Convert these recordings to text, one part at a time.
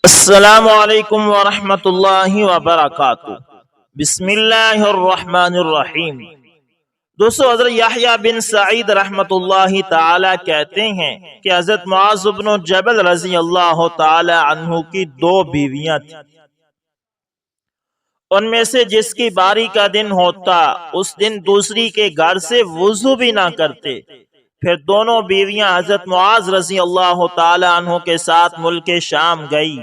السلام علیکم ورحمۃ اللہ وبرکاتہ۔ بسم اللہ الرحمن الرحیم۔ دوستو، حضرت یحییٰ بن سعید رحمۃ اللہ تعالی کہتے ہیں کہ حضرت معاذ بن جبل رضی اللہ تعالی عنہ کی دو بیویاں تھیں۔ ان میں سے جس کی باری کا دن ہوتا اس دن دوسری کے گھر سے وضو بھی نہ کرتے۔ پھر دونوں بیویاں حضرت معاذ رضی اللہ تعالی عنہ کے ساتھ ملک شام گئی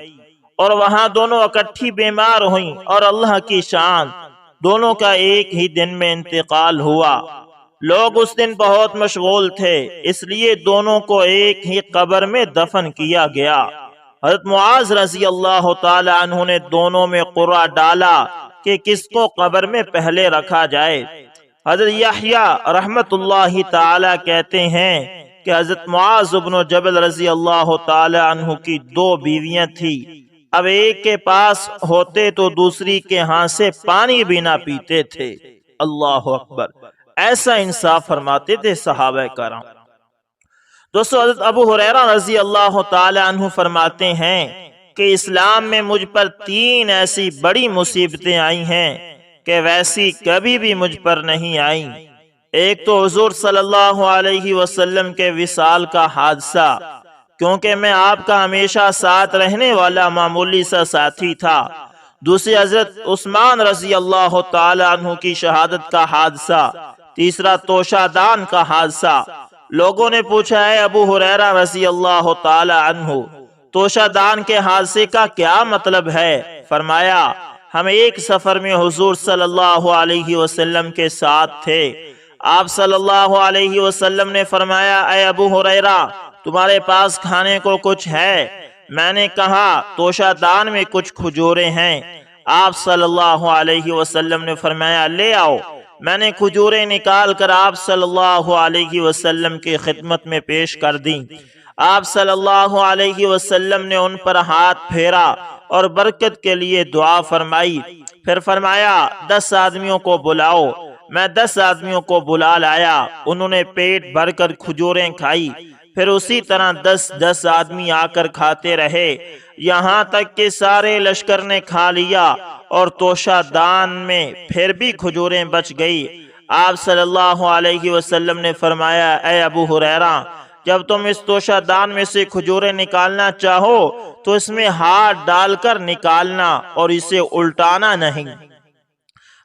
اور وہاں دونوں اکٹھی بیمار ہوئیں، اور اللہ کی شان، دونوں کا ایک ہی دن میں انتقال ہوا۔ لوگ اس دن بہت مشغول تھے، اس لیے دونوں کو ایک ہی قبر میں دفن کیا گیا۔ حضرت معاذ رضی اللہ تعالی عنہ نے دونوں میں قرعہ ڈالا کہ کس کو قبر میں پہلے رکھا جائے۔ حضرت یحییٰ رحمت اللہ تعالی کہتے ہیں کہ حضرت معاذ بن جبل رضی اللہ تعالی عنہ کی دو بیویاں تھی۔ اب ایک کے پاس ہوتے تو دوسری کے ہاتھ سے پانی بھی نہ پیتے تھے۔ اللہ اکبر! ایسا انصاف فرماتے تھے صحابہ کرام۔ دوستو، حضرت ابو ہریرہ رضی اللہ تعالی عنہ فرماتے ہیں کہ اسلام میں مجھ پر 3 ایسی بڑی مصیبتیں آئی ہیں کہ ویسی کبھی بھی مجھ پر نہیں آئیں۔ ایک تو حضور صلی اللہ علیہ وسلم کے وصال کا حادثہ، کیونکہ میں آپ کا ہمیشہ ساتھ رہنے والا معمولی سا ساتھی تھا۔ دوسری حضرت عثمان رضی اللہ تعالی عنہ کی شہادت کا حادثہ۔ تیسرا توشہ دان کا حادثہ۔ لوگوں نے پوچھا، ہے ابو ہریرہ رضی اللہ تعالی عنہ، توشہ دان کے حادثے کا کیا مطلب ہے؟ فرمایا، ہم ایک سفر میں حضور صلی اللہ علیہ وسلم کے ساتھ تھے۔ آپ صلی اللہ علیہ وسلم نے فرمایا، اے ابو ہریرہ، تمہارے پاس کھانے کو کچھ ہے؟ میں نے کہا، توشہ دان میں کچھ کھجوریں ہیں۔ آپ صلی اللہ علیہ وسلم نے فرمایا، لے آؤ۔ میں نے کھجوریں نکال کر آپ صلی اللہ علیہ وسلم کی خدمت میں پیش کر دیں۔ آپ صلی اللہ علیہ وسلم نے ان پر ہاتھ پھیرا اور برکت کے لیے دعا فرمائی۔ پھر فرمایا، 10 آدمیوں کو بلاؤ۔ میں 10 آدمیوں کو بلا لایا۔ انہوں نے پیٹ بھر کر کھجوریں کھائی۔ پھر اسی طرح 10 آدمی آ کر کھاتے رہے، یہاں تک کہ سارے لشکر نے کھا لیا اور توشہ دان میں پھر بھی کھجوریں بچ گئی۔ آپ صلی اللہ علیہ وسلم نے فرمایا، اے ابو ہریرہ، جب تم اس توشہ دان میں سے کھجوریں نکالنا چاہو تو اس میں ہاتھ ڈال کر نکالنا اور اسے الٹانا نہیں۔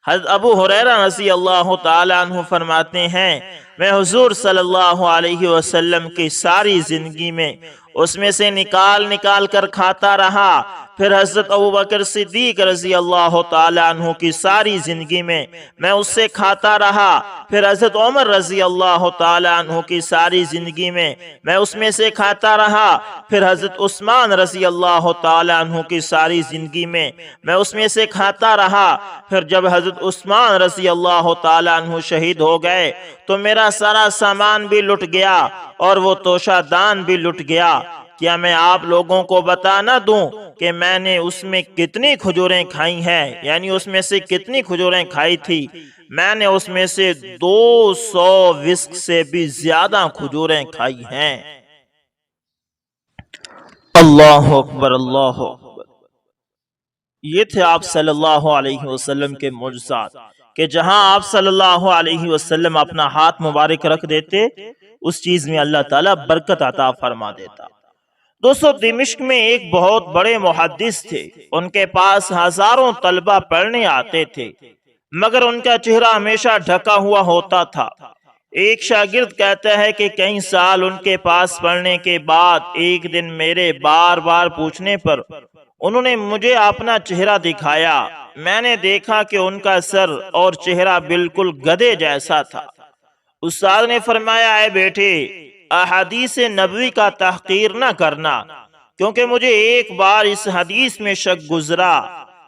حضرت ابو ہریرہ رضی اللہ تعالی عنہ فرماتے ہیں، میں حضور صلی اللہ علیہ وسلم کی ساری زندگی میں اس میں سے نکال کر کھاتا رہا۔ پھر حضرت ابوبکر صدیق رضی اللہ تعالی عنہ کی ساری زندگی میں اس سے کھاتا رہا۔ پھر حضرت عمر رضی اللہ تعالی عنہ کی ساری زندگی میں اس میں سے کھاتا رہا۔ پھر حضرت عثمان رضی اللہ تعالی عنہ کی ساری زندگی میں اس میں سے کھاتا رہا۔ پھر جب حضرت عثمان رضی اللہ تعالی عنہ شہید ہو گئے تو میرا سارا سامان بھی لٹ گیا اور وہ توشہ دان بھی لٹ گیا۔ کیا میں آپ لوگوں کو بتا نہ دوں کہ میں نے اس میں کتنی کھجوریں کھائی ہیں؟ یعنی اس میں سے کتنی کھجوریں کھائی تھی؟ میں نے اس میں سے 200 وسق سے بھی زیادہ کھجوریں کھائی ہیں۔ اللہ اکبر، اللہ اکبر! یہ تھے آپ صلی اللہ علیہ وسلم کے معجزات کہ جہاں آپ صلی اللہ علیہ وسلم اپنا ہاتھ مبارک رکھ دیتے، اس چیز میں اللہ تعالیٰ برکت عطا فرما دیتا۔ دوستو، دمشق میں ایک بہت بڑے محدث تھے۔ ان کے پاس ہزاروں طلبہ پڑھنے آتے تھے، مگر ان کا چہرہ ہمیشہ ڈھکا ہوا ہوتا تھا۔ ایک شاگرد کہتا ہے کہ کئی سال ان کے پاس پڑھنے کے بعد ایک دن میرے بار بار پوچھنے پر انہوں نے مجھے اپنا چہرہ دکھایا۔ میں نے دیکھا کہ ان کا سر اور چہرہ بالکل گدھے جیسا تھا۔ استاد نے فرمایا، اے بیٹے، احادیث نبوی کا تحقیر نہ کرنا، کیونکہ مجھے ایک بار اس حدیث میں شک گزرا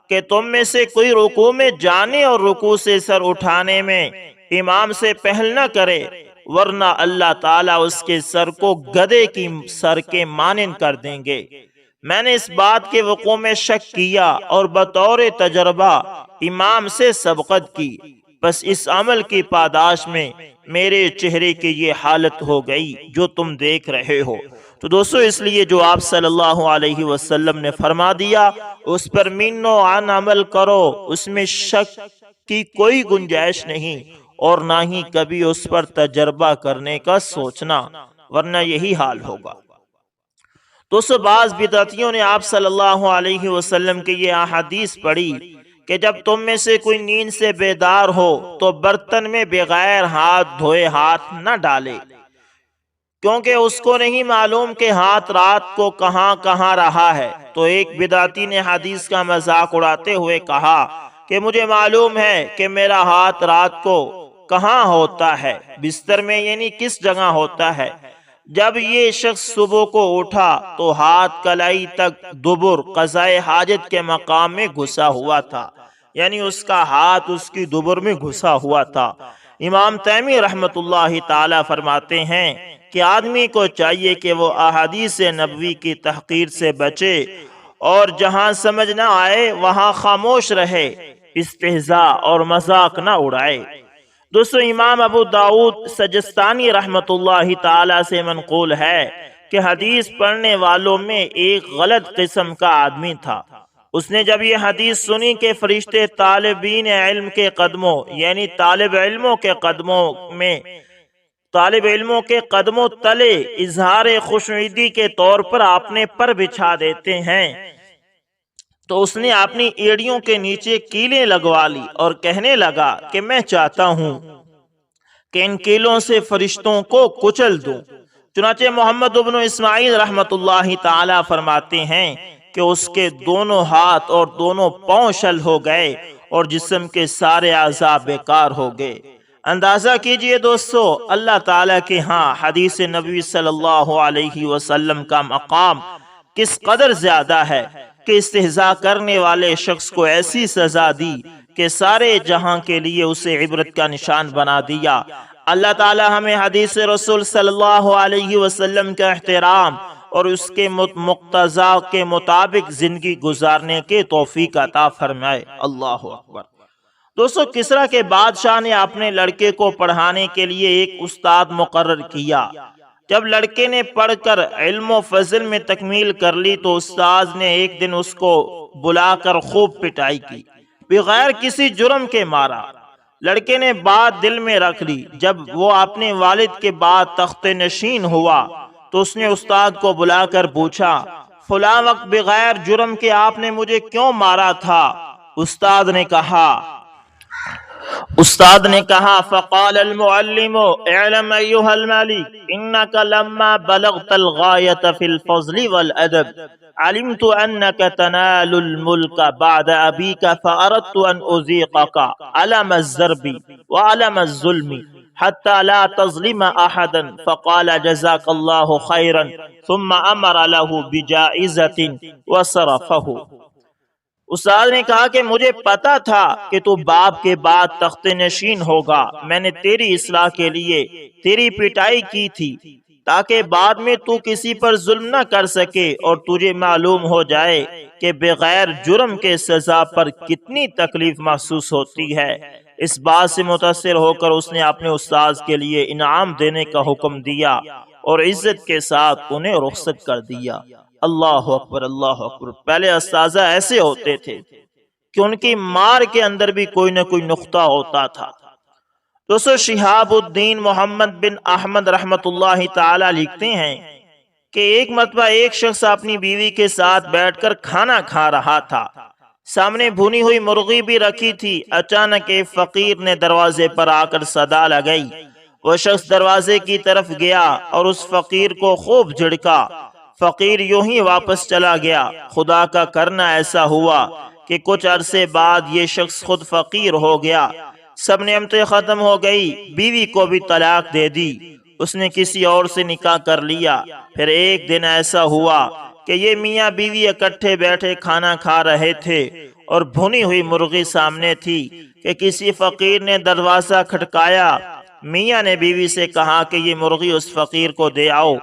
کہ تم میں سے کوئی رکوع میں جانے اور رکوع سے سر اٹھانے میں امام سے پہل نہ کرے، ورنہ اللہ تعالیٰ اس کے سر کو گدھے کی سر کے مانند کر دیں گے۔ میں نے اس بات کے وقوع میں شک کیا اور بطور تجربہ امام سے سبقت کی، بس اس عمل کی پاداش میں میرے چہرے کی یہ حالت ہو گئی جو تم دیکھ رہے ہو۔ تو دوستو اس لیے جو آپ صلی اللہ علیہ وسلم نے فرما دیا اس پر مینو عن عمل کرو، اس میں شک کی کوئی گنجائش نہیں، اور نہ ہی کبھی اس پر تجربہ کرنے کا سوچنا، ورنہ یہی حال ہوگا۔ دوستو بعض بدعتیوں نے آپ صلی اللہ علیہ وسلم کی یہ احادیث پڑھی کہ جب تم میں سے کوئی نیند سے بیدار ہو تو برتن میں بغیر ہاتھ دھوئے ہاتھ نہ ڈالے، کیونکہ اس کو نہیں معلوم کہ ہاتھ رات کو کہاں کہاں رہا ہے۔ تو ایک بدعتی نے حدیث کا مذاق اڑاتے ہوئے کہا کہ مجھے معلوم ہے کہ میرا ہاتھ رات کو کہاں ہوتا ہے، بستر میں، یعنی کس جگہ ہوتا ہے۔ جب یہ شخص صبح کو اٹھا تو ہاتھ کلائی تک دبر قضائے حاجت کے مقام میں گھسا ہوا تھا، یعنی اس کا ہاتھ اس کی دبر میں گھسا ہوا تھا۔ امام تیمی رحمت اللہ تعالی فرماتے ہیں کہ آدمی کو چاہیے کہ وہ احادیث نبوی کی تحقیر سے بچے اور جہاں سمجھ نہ آئے وہاں خاموش رہے، استہزاء اور مذاق نہ اڑائے۔ دوستو امام ابو داؤد سجستانی رحمت اللہ تعالی سے منقول ہے کہ حدیث پڑھنے والوں میں ایک غلط قسم کا آدمی تھا۔ اس نے جب یہ حدیث سنی کہ فرشتے طالبین علم کے قدموں، یعنی طالب علموں کے قدموں تلے اظہار خوشنودی کے طور پر اپنے پر بچھا دیتے ہیں، تو اس نے اپنی ایڑیوں کے نیچے کیلیں لگوا لی اور کہنے لگا کہ میں چاہتا ہوں کہ ان کیلوں سے فرشتوں کو کچل دوں۔ چنانچہ محمد بن اسماعیل رحمت اللہ تعالی فرماتے ہیں کہ اس کے دونوں ہاتھ اور دونوں پاؤں شل ہو گئے اور جسم کے سارے اعضاء بیکار ہو گئے۔ اندازہ کیجئے دوستو اللہ تعالیٰ کے ہاں حدیث نبوی صلی اللہ علیہ وسلم کا مقام کس قدر زیادہ ہے کہ استہزاء کرنے والے شخص کو ایسی سزا دی کہ سارے جہاں کے لیے اسے عبرت کا نشان بنا دیا۔ اللہ تعالی ہمیں حدیث رسول صلی اللہ علیہ وسلم کا احترام اور اس کے مقتضا کے مطابق زندگی گزارنے کے توفیق عطا فرمائے۔ اللہ اکبر۔ دوستو کسرا کے بادشاہ نے اپنے لڑکے کو پڑھانے کے لیے ایک استاد مقرر کیا۔ جب لڑکے نے پڑھ کر علم و فضل میں تکمیل کر لی تو استاد نے ایک دن اس کو بلا کر خوب پٹائی کی، بغیر کسی جرم کے مارا۔ لڑکے نے بات دل میں رکھ لی۔ جب وہ اپنے والد کے بعد تخت نشین ہوا تو اس نے استاد کو بلا کر پوچھا، فلاں وقت بغیر جرم کے آپ نے مجھے کیوں مارا تھا؟ استاد نے کہا فقال المعلم اعلم ایها الملك انك لما بلغت الغاية في الفضل والادب علمت انك تنال الملك بعد ابيك فاردت ان اذيقك علم الضرب وعلم الظلم حتى لا تظلم احدا فقال جزاك الله خيرا ثم امر له بجائزة وصرفه۔ استاد نے کہا کہ مجھے پتا تھا کہ تو باپ کے بعد تخت نشین ہوگا، میں نے تیری اصلاح کے لیے تیری پٹائی کی تھی تاکہ بعد میں تو کسی پر ظلم نہ کر سکے اور تجھے معلوم ہو جائے کہ بغیر جرم کے سزا پر کتنی تکلیف محسوس ہوتی ہے۔ اس بات سے متاثر ہو کر اس نے اپنے استاد کے لیے انعام دینے کا حکم دیا اور عزت کے ساتھ انہیں رخصت کر دیا۔ اللہ اکبر، اللہ اکبر۔ پہلے اساتذہ ایسے ہوتے تھے کہ ان کی مار کے اندر بھی کوئی نہ کوئی نقطہ ہوتا تھا۔ دوستو شہاب الدین محمد بن احمد رحمت اللہ تعالی لکھتے ہیں کہ ایک مرتبہ ایک شخص اپنی بیوی کے ساتھ بیٹھ کر کھانا کھا رہا تھا، سامنے بھونی ہوئی مرغی بھی رکھی تھی۔ اچانک ایک فقیر نے دروازے پر آ کر صدا لگائی۔ وہ شخص دروازے کی طرف گیا اور اس فقیر کو خوب جھڑکا۔ فقیر یوں ہی واپس چلا گیا۔ خدا کا کرنا ایسا ہوا کہ کچھ عرصے بعد یہ شخص خود فقیر ہو گیا۔ سب نعمتیں ختم ہو گئی، بیوی کو بھی طلاق دے دی، اس نے کسی اور سے نکاح کر لیا۔ پھر ایک دن ایسا ہوا کہ یہ میاں بیوی اکٹھے بیٹھے کھانا کھا رہے تھے اور بھونی ہوئی مرغی سامنے تھی کہ کسی فقیر نے دروازہ کھٹکایا۔ میاں نے بیوی سے کہا کہ یہ مرغی اس فقیر کو دے آؤ۔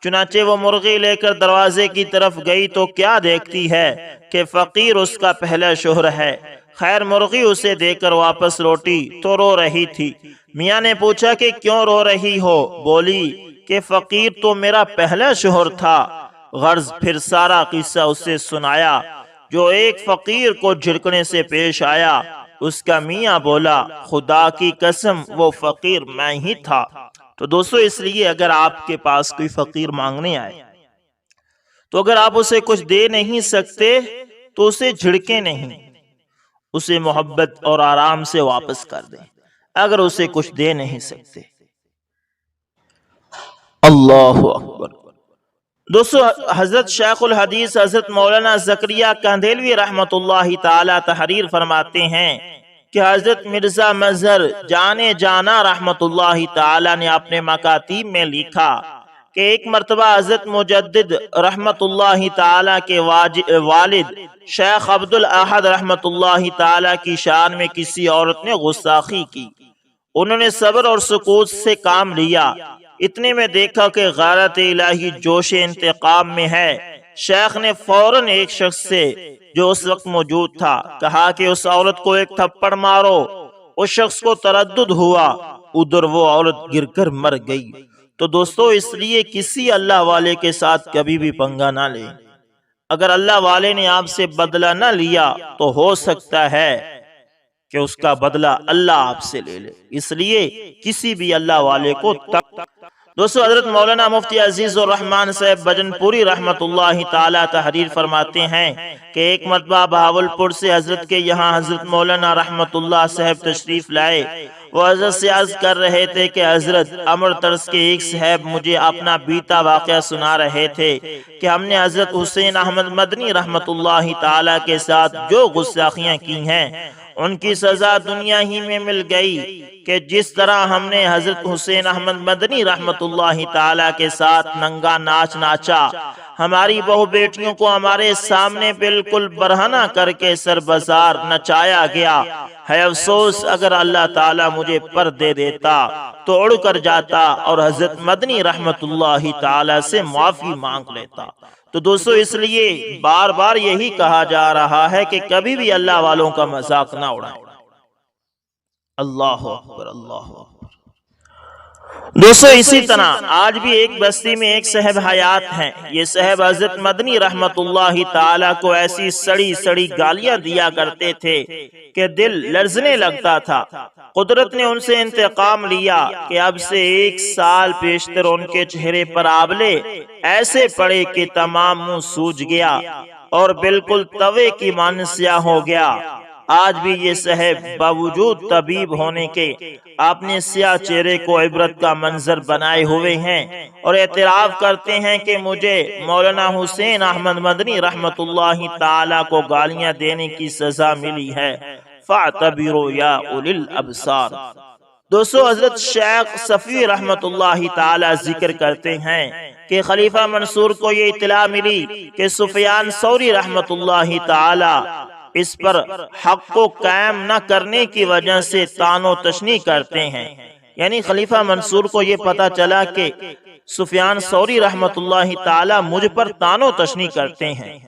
چنانچہ وہ مرغی لے کر دروازے کی طرف گئی تو کیا دیکھتی ہے کہ فقیر اس کا پہلا شوہر ہے۔ خیر مرغی اسے دے کر واپس لوٹی تو رو رہی تھی۔ میاں نے پوچھا کہ کیوں رو رہی ہو؟ بولی کہ فقیر تو میرا پہلا شوہر تھا۔ غرض پھر سارا قصہ اسے سنایا جو ایک فقیر کو جھڑکنے سے پیش آیا۔ اس کا میاں بولا خدا کی قسم وہ فقیر میں ہی تھا۔ تو دوستو اس لیے اگر آپ کے پاس کوئی فقیر مانگنے آئے تو اگر آپ اسے کچھ دے نہیں سکتے تو اسے جھڑکیں نہیں، اسے محبت اور آرام سے واپس کر دیں اگر اسے کچھ دے نہیں سکتے۔ اللہ اکبر۔ دوستو حضرت شیخ الحدیث حضرت مولانا زکریا کاندھیلوی رحمت اللہ تعالی تحریر فرماتے ہیں کہ حضرت مرزا مظہر جانے جانا رحمت اللہ تعالی نے اپنے مکاتیب میں لکھا کہ ایک مرتبہ حضرت مجدد رحمت اللہ تعالی کے والد شیخ عبد الاحد رحمت اللہ تعالی کی شان میں کسی عورت نے گستاخی کی۔ انہوں نے صبر اور سکوت سے کام لیا۔ اتنے میں دیکھا کہ غیرت الہی جوش انتقام میں ہے۔ شیخ نے فوراً ایک شخص سے جو اس وقت موجود تھا کہا کہ اس عورت کو ایک تھپڑ مارو۔ اس شخص کو تردد ہوا، ادھر وہ عورت گر کر مر گئی۔ تو دوستو اس لیے کسی اللہ والے کے ساتھ کبھی بھی پنگا نہ لیں۔ اگر اللہ والے نے آپ سے بدلہ نہ لیا تو ہو سکتا ہے کہ اس کا بدلہ اللہ آپ سے لے لے، اس لیے کسی بھی اللہ والے کو دوستو حضرت مولانا مفتی عزیز الرحمان صاحب بجن پوری رحمت اللہ تعالی تحریر فرماتے ہیں کہ ایک مرتبہ بہاولپور سے حضرت کے یہاں حضرت مولانا رحمت اللہ صاحب تشریف لائے۔ وہ حضرت سے عرض کر رہے تھے کہ حضرت امر طرز کے ایک صاحب مجھے اپنا بیتا واقعہ سنا رہے تھے کہ ہم نے حضرت حسین احمد مدنی رحمت اللہ تعالی کے ساتھ جو گستاخیاں کی ہیں ان کی سزا دنیا ہی میں مل گئی کہ جس طرح ہم نے حضرت حسین احمد مدنی رحمت اللہ تعالی کے ساتھ ننگا ناچ ناچا، ہماری بہو بیٹیوں کو ہمارے سامنے بالکل برہنہ کر کے سر بازار نچایا گیا۔ ہے افسوس اگر اللہ تعالی مجھے پر دے دیتا تو اڑ کر جاتا اور حضرت مدنی رحمت اللہ تعالی سے معافی مانگ لیتا۔ تو دوستو اس لیے بار بار یہی کہا جا رہا ہے کہ کبھی بھی اللہ والوں کا مذاق نہ اڑائیں۔ اللہ اکبر، اللہ اکبر۔ دوستو اسی طرح آج بھی ایک بستی میں ایک صاحب حیات ہیں۔ یہ صاحب حضرت مدنی رحمت اللہ تعالی کو ایسی سڑی سڑی گالیاں دیا کرتے تھے کہ دل لرزنے لگتا تھا۔ قدرت نے ان سے انتقام لیا کہ اب سے 1 سال پیشتر ان کے چہرے پر آبلے ایسے پڑے کہ تمام منہ سوج گیا اور بالکل توے کی مانند سیاہ ہو گیا۔ آج بھی یہ صاحب باوجود طبیب ہونے کے اپنے سیاہ چہرے کو عبرت کا منظر بنائے ہوئے ہیں اور اعتراف کرتے ہیں کہ مجھے مولانا حسین احمد مدنی رحمت اللہ تعالی کو گالیاں دینے کی سزا ملی ہے۔ فاعتبروا یا اولی الابصار۔ دوستو حضرت شیخ صفی رحمت اللہ تعالی ذکر کرتے ہیں کہ خلیفہ منصور کو یہ اطلاع ملی کہ سفیان ثوری رحمت اللہ تعالی اس پر حق کو قائم نہ کرنے کی وجہ سے طعن و تشنیع کرتے ہیں۔ یعنی خلیفہ منصور کو یہ پتا چلا کہ سفیان ثوری رحمت اللہ تعالی مجھ پر طعن و تشنیع کرتے ہیں۔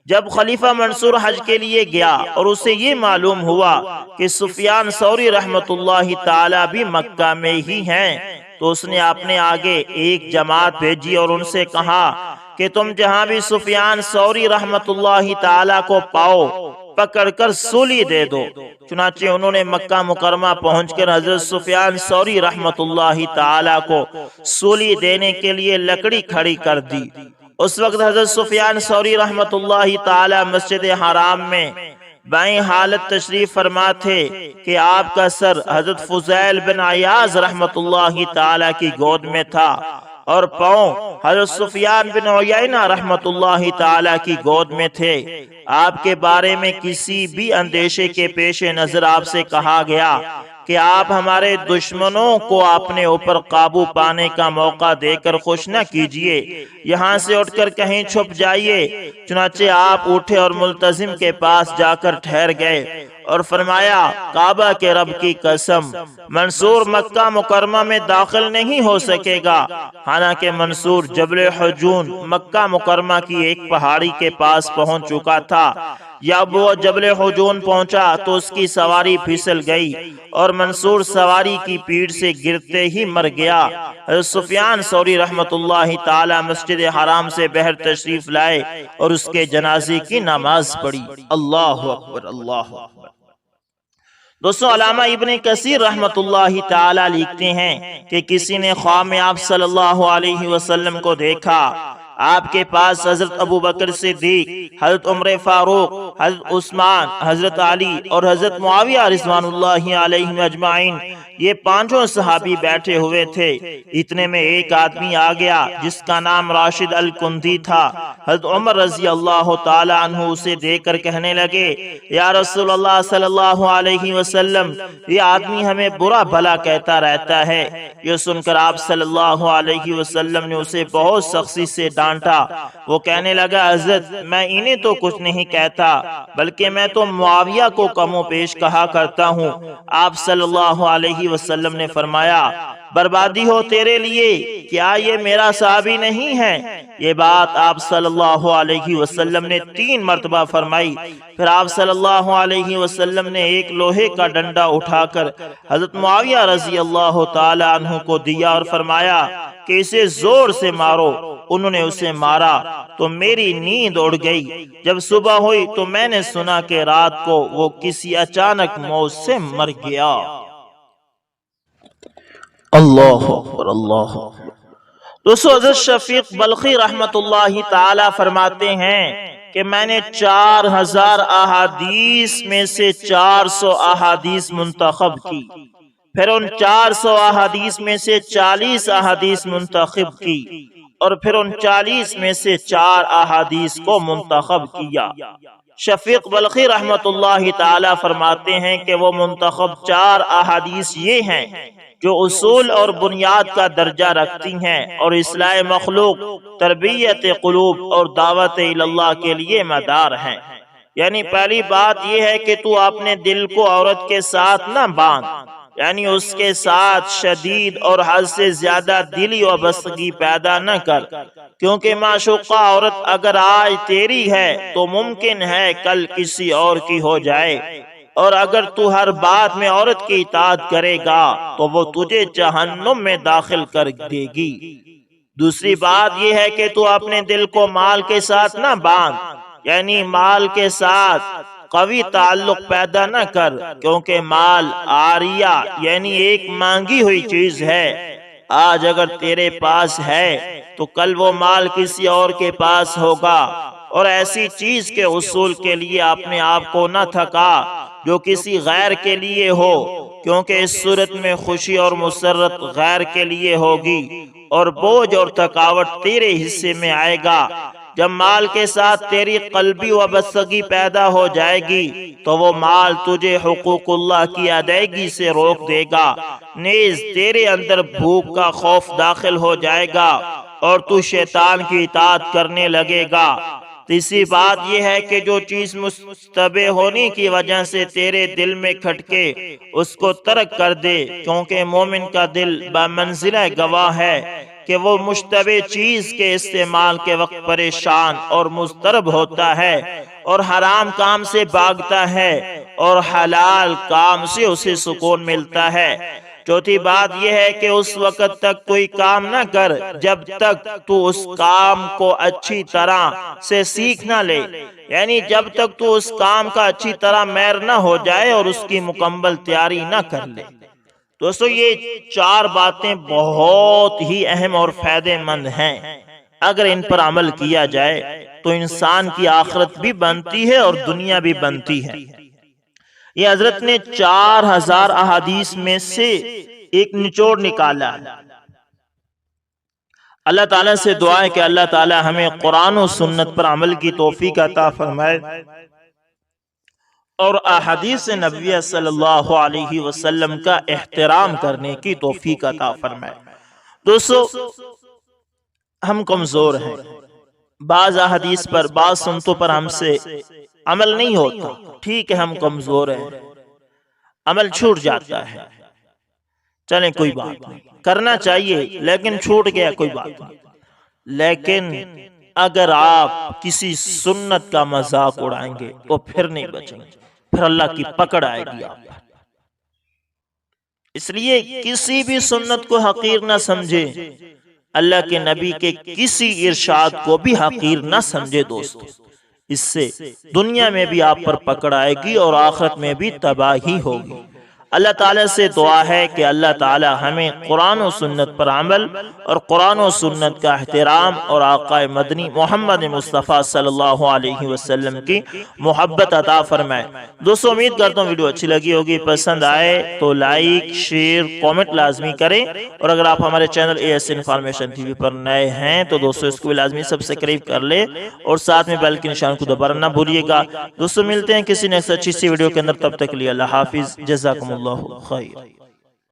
جب خلیفہ منصور حج کے لیے گیا اور اسے یہ معلوم ہوا کہ سفیان ثوری رحمت اللہ تعالی بھی مکہ میں ہی ہیں تو اس نے اپنے آگے ایک جماعت بھیجی اور ان سے کہا کہ تم جہاں بھی سفیان ثوری رحمت اللہ تعالی کو پاؤ پکڑ کر سولی دے دو۔ چنانچہ انہوں نے مکہ مکرمہ پہنچ کر حضرت سفیان ثوری رحمت اللہ تعالی کو سولی دینے کے لیے لکڑی کھڑی کر دی۔ اس وقت حضرت سفیان ثوری رحمت اللہ تعالی مسجد حرام میں بائیں حالت تشریف فرما تھے کہ آپ کا سر حضرت فضیل بن عیاض رحمت اللہ تعالی کی گود میں تھا اور پاؤں حضرت سفیان بن عیینہ رحمت اللہ تعالی کی گود میں تھے۔ آپ کے بارے میں کسی بھی اندیشے کے پیش نظر آپ سے کہا گیا کہ آپ ہمارے دشمنوں کو اپنے اوپر قابو پانے کا موقع دے کر خوش نہ کیجئے، یہاں سے اٹھ کر کہیں چھپ جائیے۔ چنانچہ آپ اٹھے اور ملتزم کے پاس جا کر ٹھہر گئے اور فرمایا کعبہ کے رب کی قسم منصور مکہ مکرمہ میں داخل نہیں ہو سکے گا، حالانکہ منصور جبل حجون مکہ مکرمہ کی ایک پہاڑی کے پاس پہنچ چکا تھا۔ جب وہ جبل حجون پہنچا تو اس کی سواری پھسل گئی اور منصور سواری کی پیٹھ سے گرتے ہی مر گیا۔ حضرت سفیان ثوری رحمت اللہ تعالی مسجد حرام سے باہر تشریف لائے اور اس کے جنازے کی نماز پڑھی۔ اللہ اکبر، اللہ اکبر۔ دوستو علامہ ابن کثیر رحمت اللہ تعالی لکھتے ہیں کہ کسی نے خواب میں آپ صلی اللہ علیہ وسلم کو دیکھا۔ آپ کے پاس حضرت ابو بکر صدیق، حضرت عمر فاروق، حضرت عثمان، حضرت علی اور حضرت معاویہ رضوان اللہ علیہم اجمعین یہ پانچوں صحابی بیٹھے ہوئے تھے۔ اتنے میں ایک آدمی آ گیا جس کا نام راشد الکندی تھا۔ حضرت عمر رضی اللہ تعالی عنہ اسے دیکھ کر کہنے لگے یا رسول اللہ صلی اللہ علیہ وسلم، یہ آدمی ہمیں برا بھلا کہتا رہتا ہے۔ یہ سن کر آپ صلی اللہ علیہ وسلم نے اسے بہت سختی سے ڈانٹا۔ وہ کہنے لگا حضرت میں انہیں تو کچھ نہیں کہتا بلکہ میں تو معاویہ کو کم و بیش کہا کرتا ہوں۔ آپ صلی اللہ علیہ وسلم نے فرمایا بربادی ہو تیرے لیے، کیا یہ میرا صحابی نہیں ہے؟ یہ بات آپ صلی اللہ علیہ وسلم نے 3 مرتبہ فرمائی۔ پھر آپ صلی اللہ علیہ وسلم نے ایک لوہے کا ڈنڈا اٹھا کر حضرت معاویہ رضی اللہ تعالی عنہ کو دیا اور فرمایا کہ اسے زور سے مارو۔ انہوں نے اسے مارا تو میری نیند اڑ گئی۔ جب صبح ہوئی تو میں نے سنا کہ رات کو وہ کسی اچانک موت سے مر گیا۔ اللہ اکبر، اللہ اکبر۔ دوستو حضرت شفیق بلخی رحمت اللہ تعالی فرماتے ہیں کہ میں نے 4000 احادیث میں سے 400 احادیث منتخب کی، پھر ان 400 احادیث میں سے 40 احادیث منتخب کی اور پھر ان 40 میں سے 4 احادیث کو منتخب کیا۔ شفیق بلخی رحمت اللہ تعالی فرماتے ہیں کہ وہ منتخب 4 احادیث یہ ہیں جو اصول اور بنیاد کا درجہ رکھتی ہیں اور اصلاح مخلوق، تربیت قلوب اور دعوت اللہ کے لیے مدار ہیں۔ یعنی پہلی بات یہ ہے کہ تو اپنے دل کو عورت کے ساتھ نہ باندھ، یعنی اس کے ساتھ شدید اور حد سے زیادہ دلی وابستگی پیدا نہ کر، کیونکہ معشوقہ عورت اگر آج تیری ہے تو ممکن ہے کل کسی اور کی ہو جائے، اور اگر تو ہر بات میں عورت کی اطاعت کرے گا تو وہ تجھے جہنم میں داخل کر دے گی۔ دوسری بات یہ ہے کہ تو اپنے دل کو مال کے ساتھ نہ باندھ، یعنی مال کے ساتھ قوی تعلق پیدا نہ کر، کیونکہ مال عاریہ یعنی ایک مانگی ہوئی چیز ہے۔ آج اگر تیرے پاس ہے تو کل وہ مال کسی اور کے پاس ہوگا، اور ایسی چیز کے حصول کے لیے اپنے آپ کو نہ تھکا جو کسی غیر کے لیے ہو، کیونکہ اس صورت میں خوشی اور مسرت غیر کے لیے ہوگی اور بوجھ اور تھکاوٹ تیرے حصے میں آئے گا۔ جب مال کے ساتھ تیری قلبی وابستگی پیدا ہو جائے گی تو وہ مال تجھے حقوق اللہ کی ادائیگی سے روک دے گا، نیز تیرے اندر بھوک کا خوف داخل ہو جائے گا اور تو شیطان کی اطاعت کرنے لگے گا۔ تیسری بات یہ ہے کہ جو چیز مشتبہ ہونے کی وجہ سے تیرے دل میں کھٹکے اس کو ترک کر دے، کیونکہ مومن کا دل بمنزلہ گواہ ہے کہ وہ مشتبہ چیز کے استعمال کے وقت پریشان اور مضطرب ہوتا ہے اور حرام کام سے بھاگتا ہے اور حلال کام سے اسے سکون ملتا ہے۔ چوتھی بات یہ ہے کہ اس وقت تک کوئی کام نہ کر جب تک تو اس کام کو اچھی طرح سے سیکھ نہ لے، یعنی جب تک تو اس کام کا اچھی طرح ماہر نہ ہو جائے اور اس کی مکمل تیاری نہ کر لے۔ دوستو یہ 4 باتیں بہت ہی اہم اور فائدہ مند ہیں۔ اگر ان پر عمل کیا جائے تو انسان کی آخرت بھی بنتی ہے اور دنیا بھی بنتی ہے۔ یہ حضرت نے 4000 احادیث میں سے ایک نچوڑ نکالا ہے۔ اللہ تعالیٰ سے دعا ہے کہ اللہ تعالیٰ ہمیں قرآن و سنت پر عمل کی توفیق عطا فرمائے اور احادیث نبویہ صلی اللہ علیہ وسلم کا احترام کرنے کی توفیق عطا فرمائے۔ دوستو ہم کمزور ہیں، بعض احادیث پر، بعض سنتوں پر ہم سے عمل نہیں ہوتا، ٹھیک ہے ہم کمزور ہیں، عمل چھوٹ جاتا ہے، چلیں کوئی بات نہیں، کرنا چاہیے لیکن چھوٹ گیا کوئی بات نہیں۔ لیکن اگر آپ کسی سنت کا مذاق اڑائیں گے تو پھر نہیں بچیں گے، پھر اللہ کی پکڑ آئے گی آپ پر۔ اس لیے کسی بھی سنت کو حقیر نہ سمجھے، اللہ کے نبی کے کسی ارشاد کو بھی حقیر نہ سمجھے دوستو، اس سے دنیا میں بھی آپ پر پکڑ آئے گی اور آخرت میں بھی تباہی ہوگی۔ اللہ تعالیٰ سے دعا ہے کہ اللہ تعالیٰ ہمیں قرآن و سنت پر عمل اور قرآن و سنت کا احترام اور آقا مدنی محمد مصطفیٰ صلی اللہ علیہ وسلم کی محبت عطا فرمائے۔ دوستو امید کرتا ہوں ویڈیو اچھی لگی ہوگی، پسند آئے تو لائک، شیئر، کومنٹ لازمی کریں، اور اگر آپ ہمارے channel AS information T V پر نئے ہیں تو دوستو اس کو بھی لازمی سبسکرائب کر لے اور ساتھ میں بیل کے نشان کو دبانا نہ بھولیے گا۔ دوستو ملتے ہیں کسی نیکسٹ اچھی سی ویڈیو کے اندر، تب تک کے لیے اللہ حافظ، جزاکم اللہ خیر۔